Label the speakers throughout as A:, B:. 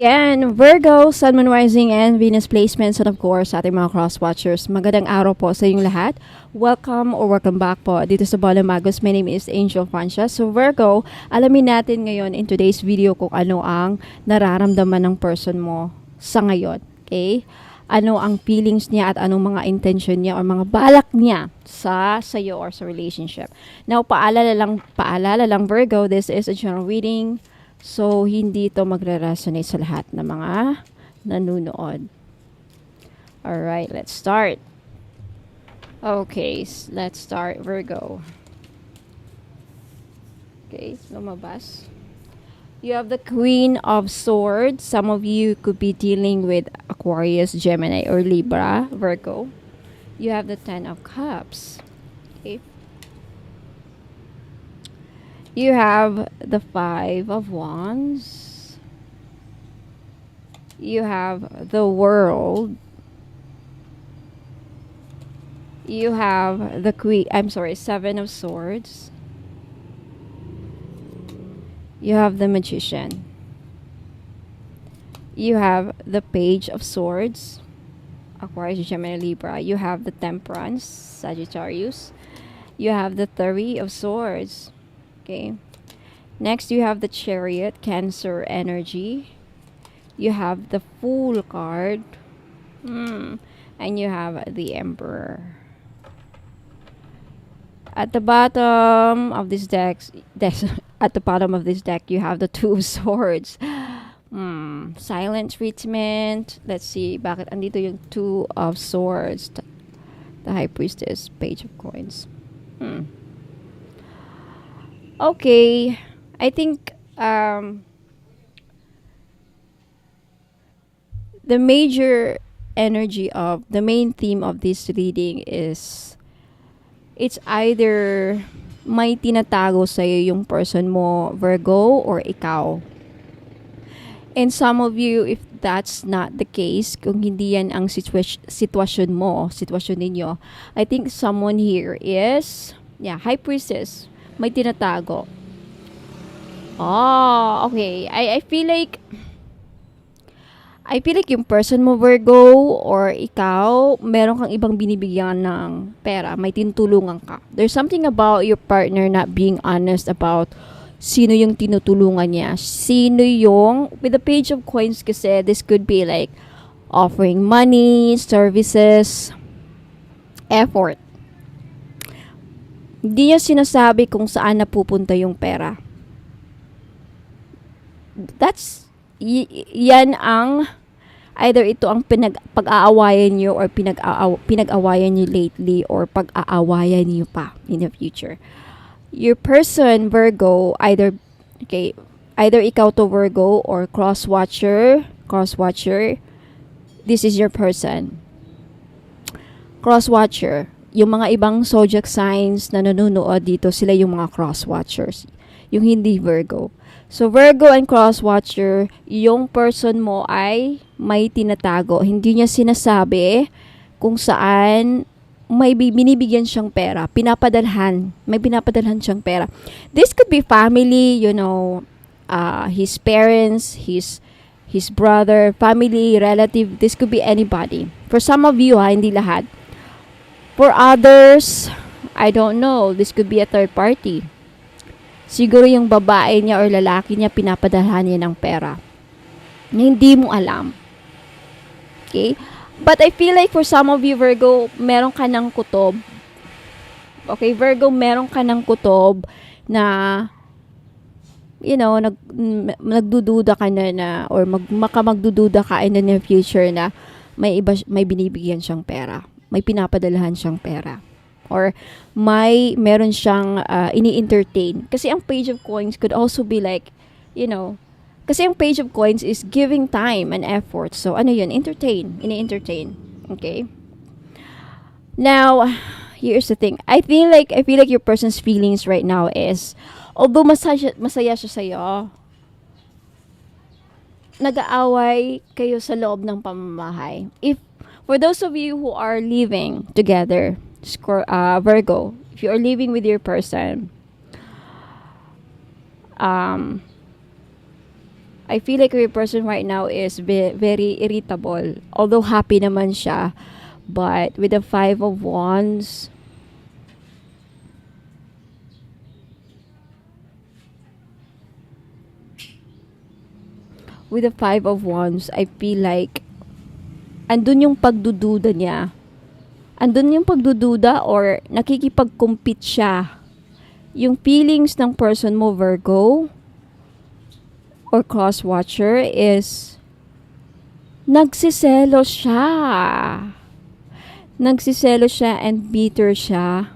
A: Yan, Virgo, Sun, Moon, Rising, and Venus placements, and of course, sa ating mga cross-watchers. Magandang araw po sa inyong lahat. Welcome or welcome back po dito sa Bola Magos. My name is Angel Francia. So Virgo, alamin natin ngayon in today's video kung ano ang nararamdaman ng person mo sa ngayon. Okay? Ano ang feelings niya at anong mga intention niya or mga balak niya sa sayo or sa relationship. Now, paalala lang Virgo, this is a general reading. So, hindi ito magre-resonate sa lahat ng mga nanunood. Alright, let's start. Okay, let's start. Virgo. Okay, lumabas. You have the Queen of Swords. Some of you could be dealing with Aquarius, Gemini, or Libra, Virgo. You have the Ten of Cups. Okay. You have the Five of Wands. You have the World. You have the Seven of Swords. You have the Magician. You have the Page of Swords. Aquarius, Gemini, Libra. You have the Temperance, Sagittarius. You have the Three of Swords. Okay. Next, you have the Chariot, Cancer energy. You have the Fool card. And you have the Emperor. At the bottom of this deck, you have the Two of Swords. Silent treatment. Let's see, bakit andito yung Two of Swords? The High Priestess, Page of Coins. Okay, I think the major energy of the main theme of this reading is it's either may tinatago sa'yo yung person mo, Virgo, or ikaw. And some of you, if that's not the case, kung hindi yan ang sitwasyon ninyo, I think someone here is, High Priestess, may tinatago. Oh, okay. I feel like yung person mo, Virgo, or ikaw, meron kang ibang binibigyan ng pera. May tinutulungan ka. There's something about your partner not being honest about sino yung tinutulungan niya. With the Page of Coins kasi, this could be like offering money, services, effort. Hindi niya sinasabi kung saan napupunta yung pera. Yan ang either ito ang pag-aawayan niyo or pinag-awayan niyo lately or pag-aawayan niyo pa in the future. Your person, Virgo, either ikaw to Virgo or cross-watcher, this is your person. Cross-watcher, yung mga ibang zodiac signs na nanonood dito, sila yung mga cross-watchers. Yung hindi Virgo. So, Virgo and cross-watcher, yung person mo ay may tinatago. Hindi niya sinasabi kung saan may binibigyan siyang pera. May pinapadalhan siyang pera. This could be family, his parents, his brother, family, relative. This could be anybody. For some of you, hindi lahat. For others, I don't know. This could be a third party. Siguro yung babae niya or lalaki niya pinapadalhan niya ng pera. Hindi mo alam. Okay? But I feel like for some of you, Virgo, meron ka ng kutob. Okay, Virgo, meron ka ng kutob na nagdududa ka na or magdududa ka in the near future na may binibigyan siyang pera. May pinapadalahan siyang pera. Or meron siyang ini-entertain. Kasi ang Page of Coins could also be like, kasi ang Page of Coins is giving time and effort. So, ini-entertain. Okay? Now, here's the thing. I feel like your person's feelings right now is, although masaya siya sa'yo, nag-aaway kayo sa loob ng pamamahay. For those of you who are living together, Virgo, if you are living with your person, I feel like your person right now is very irritable. Although happy naman siya, but with the Five of Wands, I feel like andun yung pagdududa niya. Andun yung pagdududa or nakikipag-compete siya. Yung feelings ng person mo, Virgo, or cross-watcher, is nagsiselos siya. Nagsiselos siya and bitter siya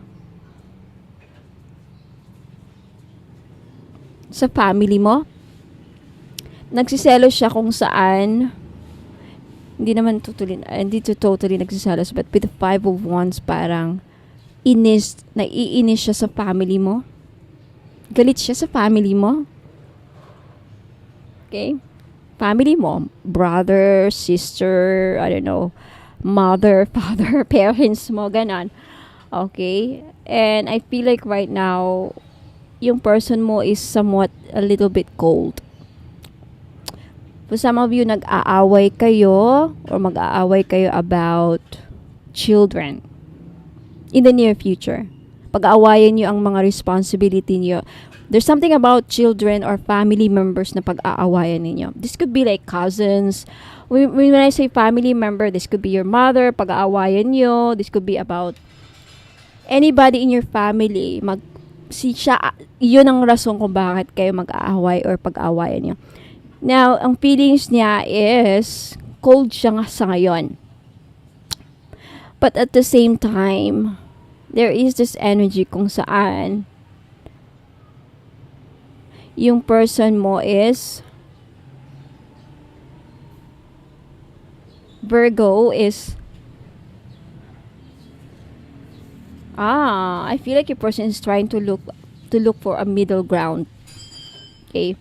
A: sa family mo. Nagsiselos siya kung saan hindi totally nagsiselos, but with the Five of Wands, parang naiinis siya sa family mo. Galit siya sa family mo. Okay? Family mo, brother, sister, I don't know, mother, father, parents mo, ganon. Okay? And I feel like right now, yung person mo is somewhat a little bit cold. For some of you, nag-aaway kayo or mag-aaway kayo about children in the near future. Pag-aawayan nyo ang mga responsibility nyo. There's something about children or family members na pag-aawayan ninyo. This could be like cousins. When I say family member, this could be your mother, pag-aawayan nyo. This could be about anybody in your family. Yun ang rason kung bakit kayo mag-aaway or pag-aawayan nyo. Now, ang feelings niya is cold siya nga sa ngayon. But at the same time, there is this energy kung saan yung person mo is Virgo is I feel like your person is trying to look for a middle ground. Okay?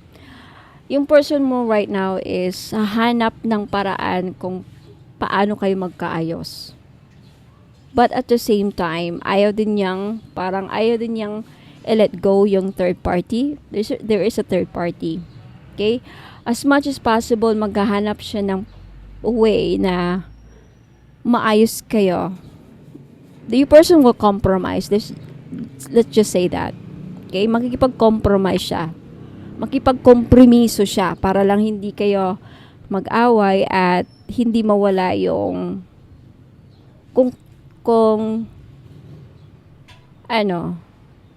A: Yung person mo right now is hahanap ng paraan kung paano kayo magkaayos. But at the same time, ayaw din niyang let go yung third party. There is a third party. Okay? As much as possible, maghahanap siya ng way na maayos kayo. The person will compromise. Let's just say that. Okay? Makikipag-compromise siya. Makipagkompromiso siya para lang hindi kayo mag-away at hindi mawala yung kung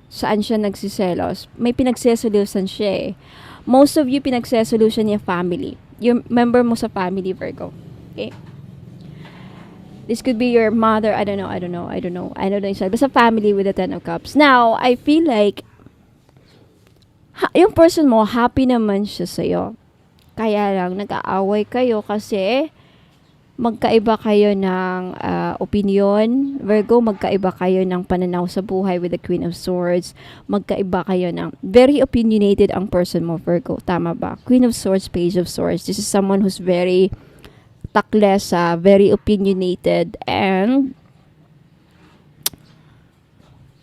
A: saan siya nagsiselos. May pinagsesolusan siya eh. Most of you, pinagsesolusan niya family. Yung member mo sa family, Virgo. Okay? This could be your mother. I don't know. Basta family with the Ten of Cups. Now, I feel like yung person mo, happy naman siya sa'yo. Kaya lang, nag-aaway kayo kasi magkaiba kayo ng opinion. Virgo, magkaiba kayo ng pananaw sa buhay with the Queen of Swords. Magkaiba kayo ng very opinionated ang person mo, Virgo. Tama ba? Queen of Swords, Page of Swords. This is someone who's very taklesa, very opinionated, and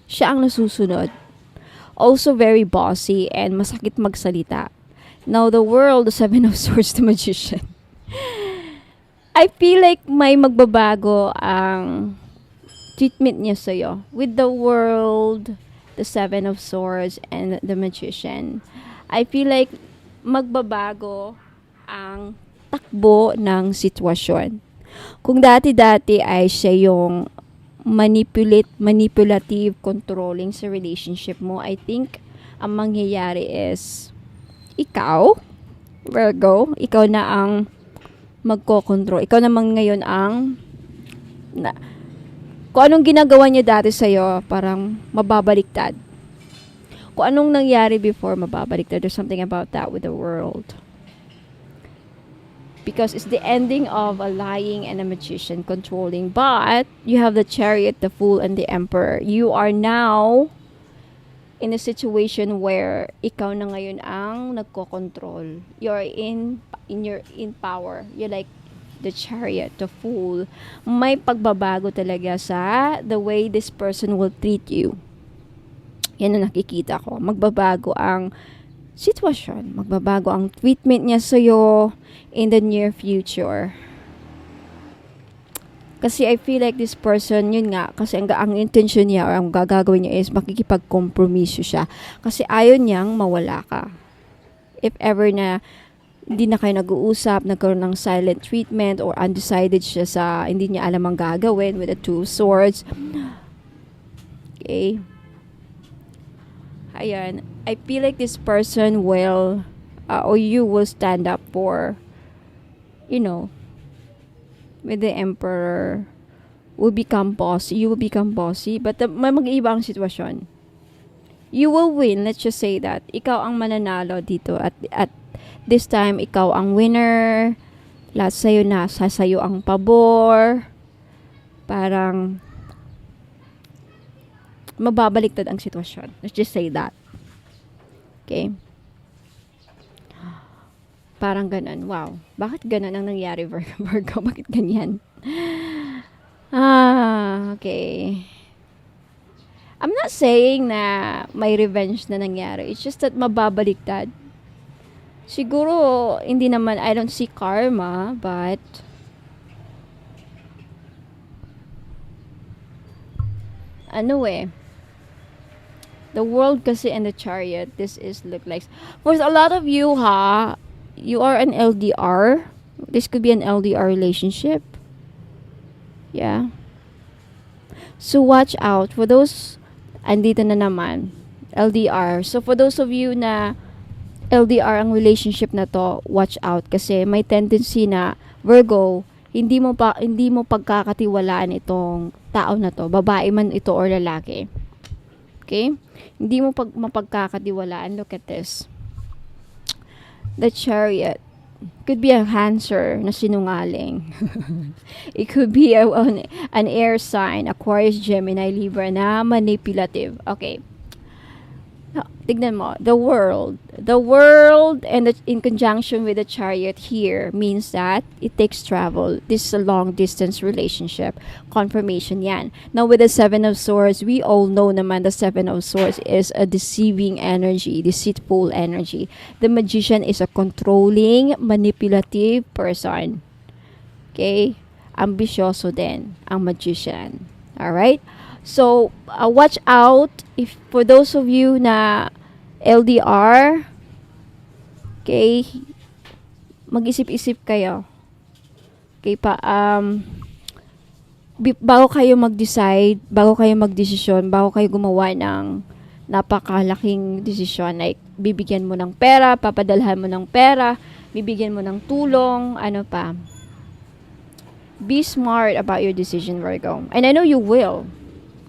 A: siya ang nasusunod. Also very bossy and masakit magsalita. Now, the World, the Seven of Swords, the Magician. I feel like may magbabago ang treatment niya sa'yo. With the World, the Seven of Swords, and the Magician. I feel like magbabago ang takbo ng sitwasyon. Kung dati-dati ay siya yung manipulative, controlling sa relationship mo, I think ang mangyayari is ikaw, Virgo, ikaw na ang magko-control. Ikaw naman ngayon ang kung anong ginagawa niya dati sa'yo, parang mababaliktad. Kung anong nangyari before, mababaliktad. There's something about that with the World. Because it's the ending of a lying and a magician controlling. But you have the Chariot, the Fool, and the Emperor. You are now in a situation where ikaw na ngayon ang nagko-control. You're in power. You're like the Chariot, the Fool. May pagbabago talaga sa the way this person will treat you. Yan ang nakikita ko. Magbabago ang sitwasyon. Magbabago ang treatment niya sa'yo in the near future. Kasi I feel like this person, yun nga, kasi ang intention niya or ang gagawin niya is makikipag-kompromiso siya. Kasi ayaw niyang mawala ka. If ever na hindi na kayo nag-uusap, nagkaroon ng silent treatment or undecided siya sa hindi niya alam ang gagawin with the two swords. Okay. Ayan. I feel like this person will or you will stand up for, with the emperor will become bossy. You will become bossy. But may mag-iiba ang sitwasyon. You will win. Let's just say that. Ikaw ang mananalo dito. At this time, ikaw ang winner. Lahat sa'yo na. Sasayo ang pabor. Parang mababaliktad ang sitwasyon. Let's just say that. Okay? Parang ganun. Wow. Bakit ganun ang nangyari, Virgo? Bakit ganyan? Okay. I'm not saying na may revenge na nangyari. It's just that mababaliktad. Siguro, hindi naman, I don't see karma, but the world kasi and the chariot, this is look like, for a lot of you, you are an LDR. This could be an LDR relationship. Yeah. So watch out for those, andito na naman, LDR. So for those of you na LDR ang relationship na to, watch out kasi may tendency na Virgo, hindi mo pagkakatiwalaan itong tao na to, babae man ito or lalaki. Okay? Hindi mo mapagkakatiwalaan. Look at this. The chariot could be a Cancer na sinungaling. It could be an air sign, Aquarius, Gemini, Libra na manipulative. Okay. Tignan mo, the world and in conjunction with the chariot here means that it takes travel. This is a long distance relationship. Confirmation yan. Now with the Seven of Swords, we all know naman the Seven of Swords is a deceiving energy, deceitful energy. The Magician is a controlling, manipulative person. Okay? Ambisyoso din ang Magician. Alright? So, watch out if for those of you na LDR, okay, mag-isip-isip kayo. Okay, bago kayo mag-decide, bago kayo magdesisyon, bago kayo gumawa ng napakalaking desisyon, like bibigyan mo ng pera, papadalhan mo ng pera, bibigyan mo ng tulong, ano pa. Be smart about your decision, Virgo. And I know you will.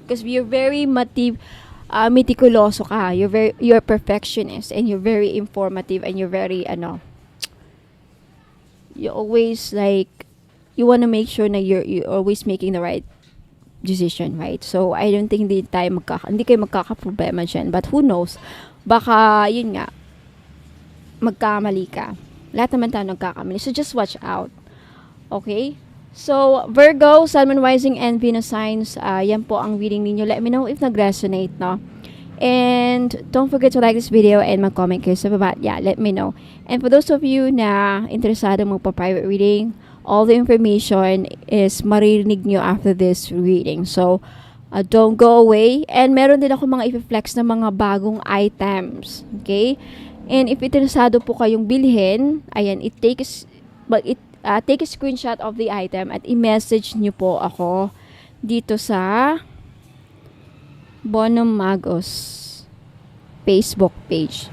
A: Because you're very meticuloso ka. You're perfectionist and you're very informative and you're very you always you want to make sure na you're always making the right decision, right? So I don't think hindi kayo magkakaproblema dyan. But who knows? Baka yun nga magkamali ka. Lahat naman tayo nagkakamali. So just watch out. Okay? So, Virgo, Sun, Moon, Rising, and Venus signs, yan po ang reading ninyo. Let me know if nag-resonate, no? And don't forget to like this video and mag-comment kayo sa baba. Yeah, let me know. And for those of you na interesado mo pa private reading, all the information is maririnig nyo after this reading. So, don't go away. And meron din ako mga i-flex na mga bagong items. Okay? And if interesado po kayong bilhin, ayan, take a screenshot of the item at i-message nyo po ako dito sa Bonum Magos Facebook page.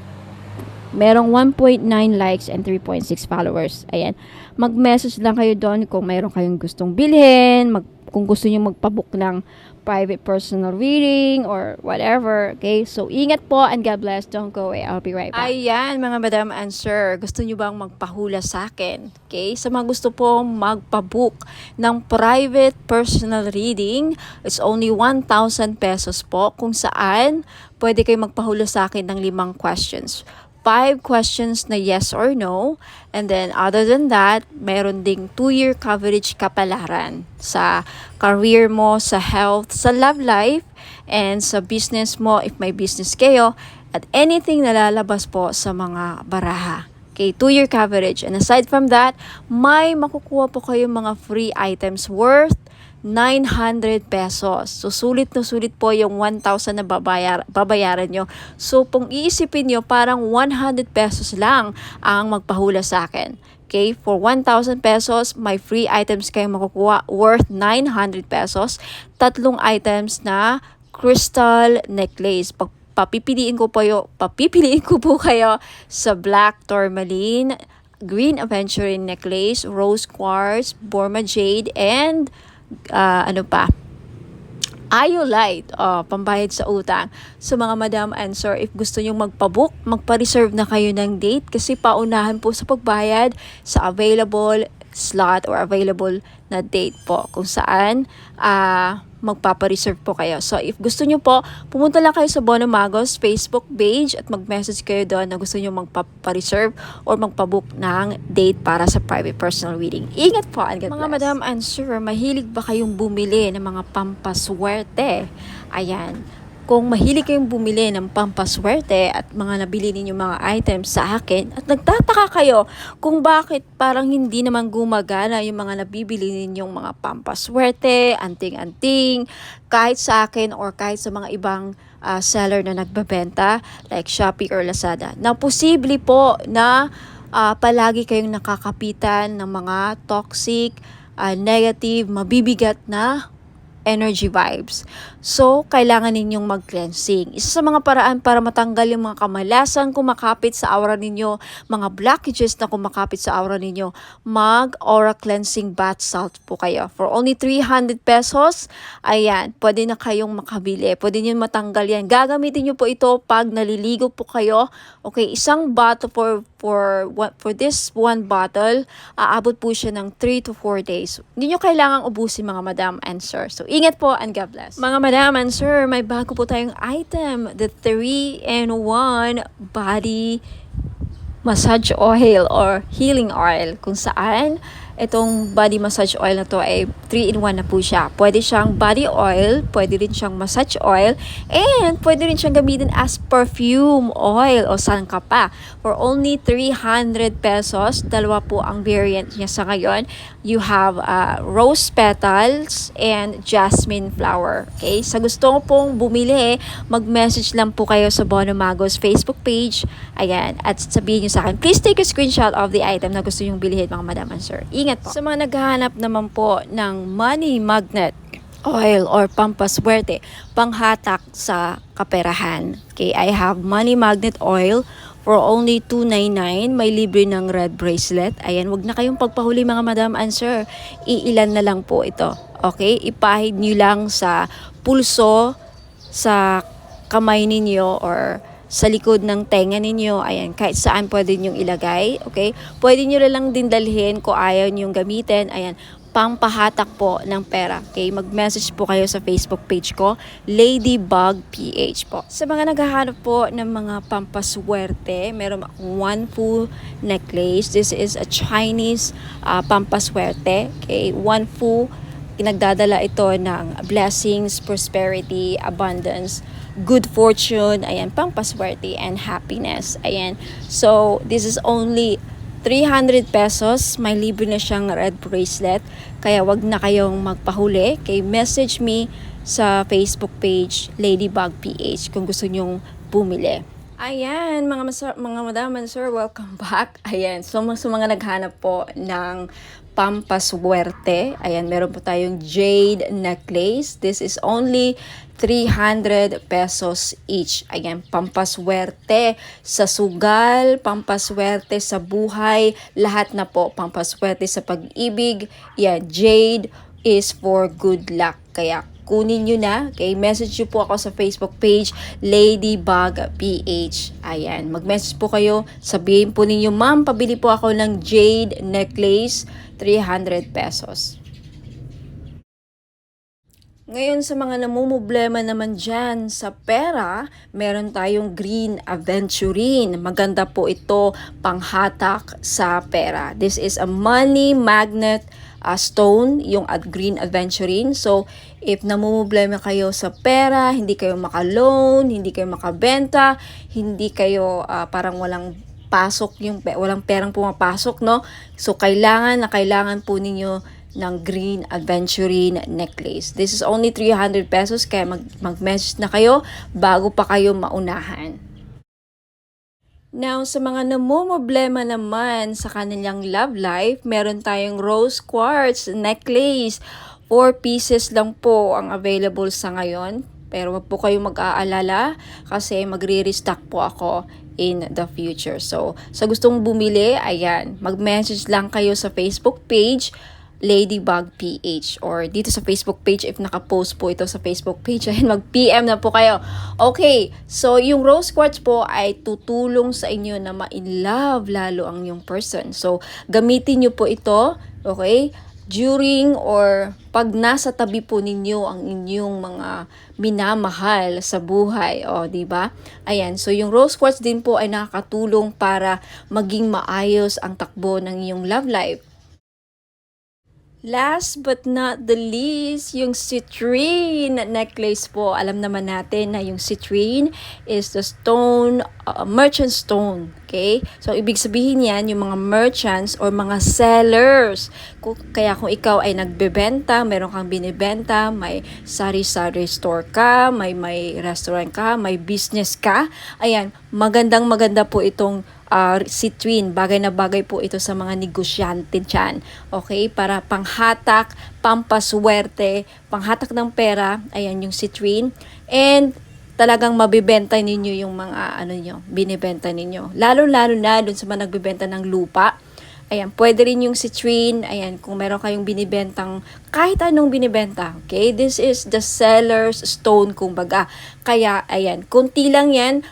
A: Merong 1.9 likes and 3.6 followers. Ayan. Mag-message lang kayo doon kung mayroon kayong gustong bilhin, kung gusto nyo magpabook ng private personal reading or whatever. Okay? So, ingat po and God bless. Don't go away. I'll be right back. Ayan, mga madam and sir. Gusto nyo bang magpahula sa akin? Okay? Sa mga gusto po magpabook ng private personal reading, it's only 1,000 pesos po kung saan pwede kayo magpahula sa akin ng 5 questions. 5 questions na yes or no. And then, other than that, meron ding 2-year coverage kapalaran sa career mo, sa health, sa love life, and sa business mo, if may business kayo, at anything na lalabas po sa mga baraha. Okay, 2-year coverage. And aside from that, may makukuha po kayong mga free items worth 900 pesos. So, sulit na sulit po yung 1,000 na babayaran nyo. So, kung iisipin nyo, parang 100 pesos lang ang magpahula sa akin. Okay, for 1,000 pesos, may free items kayong makukuha worth 900 pesos. 3 items na crystal necklace. Papipiliin ko po kayo sa black tourmaline, green aventurine necklace, rose quartz, Burma jade, and iolite, pambayad sa utang. So mga madam and sir, if gusto nyo magpabook, magpa-reserve na kayo ng date kasi paunahan po sa pagbayad sa available slot or available na date po kung saan magpapa-reserve po kayo. So if gusto nyo po, pumunta lang kayo sa Bono Magos Facebook page at mag-message kayo doon na gusto nyo magpapa-reserve or magpabook ng date para sa private personal reading. Ingat po and God bless. Mga madam and sir, mahilig ba kayong bumili ng mga pampaswerte? Ayan. Kung mahilig kayong bumili ng pampaswerte at mga nabili ninyong mga items sa akin at nagtataka kayo kung bakit parang hindi naman gumagana yung mga nabibili ninyong mga pampaswerte, anting-anting, kahit sa akin or kahit sa mga ibang seller na nagbabenta like Shopee or Lazada. Na posible po na palagi kayong nakakapitan ng mga toxic, negative, mabibigat na energy vibes. So, kailangan ninyong mag-cleansing. Isa sa mga paraan para matanggal yung mga kamalasan kumakapit sa aura ninyo, mga blockages na kumakapit sa aura ninyo, mag-aura cleansing bath salt po kayo. For only 300 pesos, ayan, pwede na kayong makabili. Pwede nyo matanggal yan. Gagamitin nyo po ito pag naliligo po kayo. Okay, isang bottle for this one bottle, aabot po siya ng 3 to 4 days. Hindi nyo kailangang ubusin mga madam and sir. So, ingat po and God bless. Mga madam and sir, may bago po tayong item. The 3-in-1 body massage oil or healing oil. Kung saan, itong body massage oil na to ay 3-in-1 na po siya. Pwede siyang body oil, pwede rin siyang massage oil, and pwede rin siyang gamitin as perfume oil o saan ka pa. For only 300 pesos, dalawa po ang variant niya sa ngayon. You have rose petals and jasmine flower. Okay? Sa gusto ko pong bumili, mag-message lang po kayo sa Bono Magos Facebook page. Ayan. At sabihin nyo sa akin, please take a screenshot of the item na gusto nyong bilhin mga madam and sir. Ingat po. Sa mga naghahanap naman po ng money magnet oil or pampaswerte, panghatak sa kaperahan. Okay, I have money magnet oil for only 299. May libre ng red bracelet. Ayan, wag na kayong pagpahuli mga madam and sir. Iilan na lang po ito. Okay, ipahid nyo lang sa pulso, sa kamay ninyo or sa likod ng tenga ninyo. Ayan, kahit saan pwede nyong ilagay. Okay? Pwede nyo lang din dalhin kung ayaw nyong gamitin. Ayan, pampahatak po ng pera. Okay? Mag-message po kayo sa Facebook page ko, Ladybug PH po. Sa mga naghahanap po ng mga pampaswerte, meron akong Wanfu necklace. This is a Chinese pampaswerte. Okay? Wanfu, pinagdadala ito ng blessings, prosperity, abundance, good fortune, ayan, pampaswerte and happiness. Ayan. So, this is only 300 pesos. May libre na siyang red bracelet. Kaya wag na kayong magpahuli. Okay, message me sa Facebook page Ladybug PH kung gusto nyong bumili. Ayan, mga madam and sir, welcome back. Ayan, so sa mga naghanap po ng pampaswerte, ayan, meron po tayong jade necklace. This is only 300 pesos each. Ayan, pampaswerte sa sugal, pampaswerte sa buhay, lahat na po, pampaswerte sa pag-ibig. Yan, jade is for good luck. Kaya kunin nyo na. Okay, message nyo po ako sa Facebook page, Ladybug PH. Ayan, mag-message po kayo. Sabihin po ninyo, ma'am, pabili po ako ng jade necklace, 300 pesos. Ngayon sa mga namumblema naman dyan sa pera, meron tayong Green Aventurine. Maganda po ito panghatak sa pera. This is a money magnet stone, yung Green Aventurine. So, if namumblema kayo sa pera, hindi kayo maka-loan, hindi kayo makabenta, hindi kayo parang walang pasok, walang perang pumapasok, no? So, kailangan po ninyo ng Green Aventurine necklace. This is only 300 pesos kaya mag-message na kayo bago pa kayo maunahan. Now, sa mga namumblema naman sa kanilang love life, meron tayong rose quartz necklace. 4 pieces lang po ang available sa ngayon. Pero wag po kayong mag-aalala kasi magre-restock po ako in the future. So, sa gustong bumili, ayan, mag-message lang kayo sa Facebook page Ladybug PH or dito sa Facebook page if naka-post po ito sa Facebook page ay mag-PM na po kayo. Okay, so yung rose quartz po ay tutulong sa inyo na ma-in-love lalo ang yung person. So gamitin niyo po ito, okay, during or pag nasa tabi po ninyo ang inyong mga minamahal sa buhay, o di ba? Ayan, so yung rose quartz din po ay nakakatulong para maging maayos ang takbo ng iyong love life. Last but not the least, yung citrine necklace po. Alam naman natin na yung citrine is the stone, merchant stone. Okay? So, ibig sabihin yan, yung mga merchants or mga sellers. Kaya kung ikaw ay nagbebenta, meron kang binibenta, may sari-sari store ka, may restaurant ka, may business ka, ayan, maganda po itong citrine, bagay na bagay po ito sa mga negosyante dyan. Okay? Para panghatak, pampaswerte, panghatak ng pera, ayan yung citrine. And talagang mabibenta ninyo yung mga binibenta ninyo. Lalo-lalo na dun sa mga nagbibenta ng lupa. Ayan, pwede rin yung citrine. Ayan, kung meron kayong binibentang kahit anong binibenta. Okay? This is the seller's stone, kumbaga. Kaya, ayan, kunti lang yan.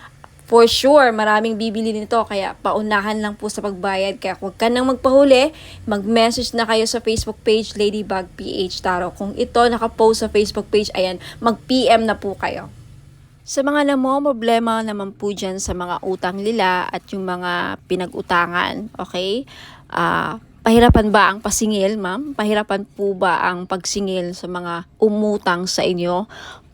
A: For sure, maraming bibili nito kaya paunahan lang po sa pagbayad. Kaya huwag ka nang magpahuli, mag-message na kayo sa Facebook page Ladybug PH Tarot. Kung ito nakapost sa Facebook page, ayan, mag-PM na po kayo. Sa mga problema naman po dyan sa mga utang nila at yung mga pinag-utangan, okay? Pahirapan ba ang pasingil, ma'am? Pahirapan po ba ang pagsingil sa mga umutang sa inyo?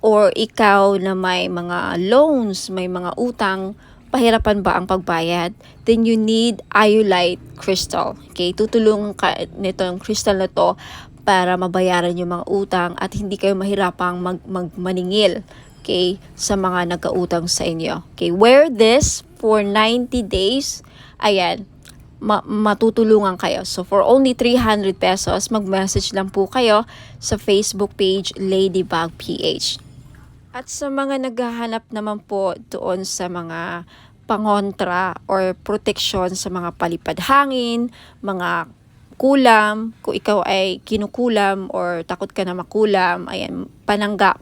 A: Or ikaw na may mga loans, may mga utang, pahirapan ba ang pagbayad? Then you need iolite crystal. Okay? Tutulungan ka nito yung crystal na to para mabayaran yung mga utang at hindi kayo mahirapang maningil. Okay? Sa mga nagkautang sa inyo. Okay? Wear this for 90 days. Ayan. Matutulungan kayo. So, for only 300 pesos, mag-message lang po kayo sa Facebook page Ladybug PH. At sa mga naghahanap naman po doon sa mga pangontra or protection sa mga palipad hangin, mga kulam, kung ikaw ay kinukulam or takot ka na makulam, ayan,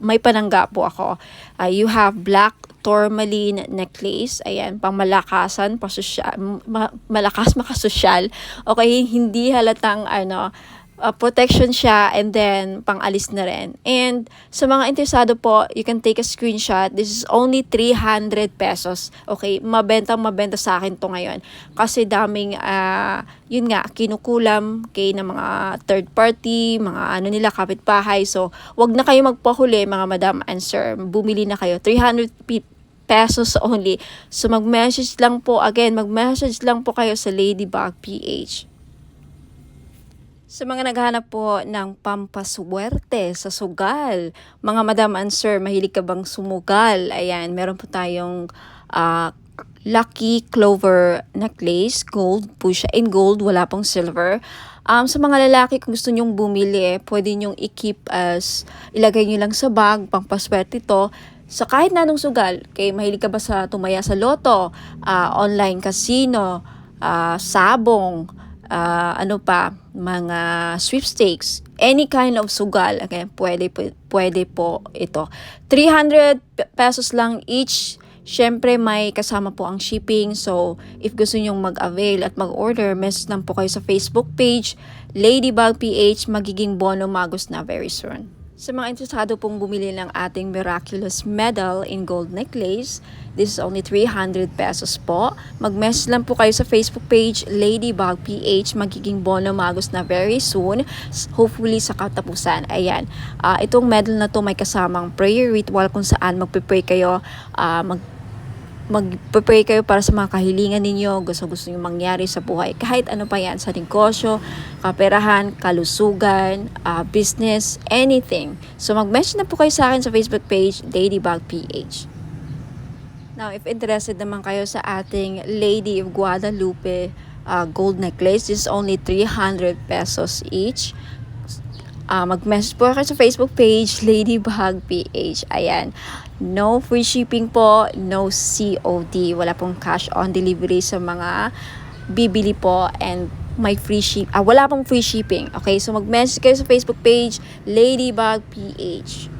A: may panangga po ako. You have black tourmaline necklace, ayan, pangmalakasan, malakas makasosyal. Okay, hindi halatang protection siya and then pang-alis na rin. And sa mga interesado po, you can take a screenshot. This is only 300 pesos. Okay, mabenta sa akin to ngayon. Kasi daming, yun nga, kinukulam kay ng mga third party, mga nila, kapitbahay. So, wag na kayo magpahuli mga madam and sir. Bumili na kayo. 300 pesos only. So, mag-message lang po kayo sa Ladybug PH. Sa mga naghahanap po ng pampaswerte sa sugal, mga madam and sir, mahilig ka bang sumugal? Ayan, meron po tayong lucky clover necklace, gold po siya. In gold, wala pong silver. Sa mga lalaki, kung gusto nyong bumili, pwede nyong i-keep ilagay nyo lang sa bag, pampaswerte ito. So kahit na anong sugal, kay mahilig ka ba sa tumaya sa loto, online casino, sabong, mga sweepstakes, any kind of sugal, okay, pwede po ito. 300 pesos lang each. Syempre may kasama po ang shipping. So if gusto nyong mag-avail at mag-order, message lang po kayo sa Facebook page Ladybug PH. Magiging bono magos na very soon. Sa mga interesado pong bumili ng ating miraculous medal in gold necklace, this is only 300 pesos po. Mag-message lang po kayo sa Facebook page, Ladybug PH. Magiging Bono Magus na very soon. Hopefully sa katapusan. Ayan. Itong medal na to may kasamang prayer ritual kung saan magpe-pray kayo, magpe-pray kayo para sa mga kahilingan ninyo, gusto nyo mangyari sa buhay. Kahit ano pa yan, sa negosyo, kaperahan, kalusugan, business, anything. So mag-message na po kayo sa akin sa Facebook page, Ladybug PH. Now, if interested naman kayo sa ating Lady of Guadalupe gold necklace, this is only 300 pesos each. Mag-message po kayo sa Facebook page, Ladybug PH. Ayan. No free shipping po, no COD. Wala pong cash on delivery sa mga bibili po, and may wala pong free shipping. Okay, so mag-message kayo sa Facebook page, Ladybug PH.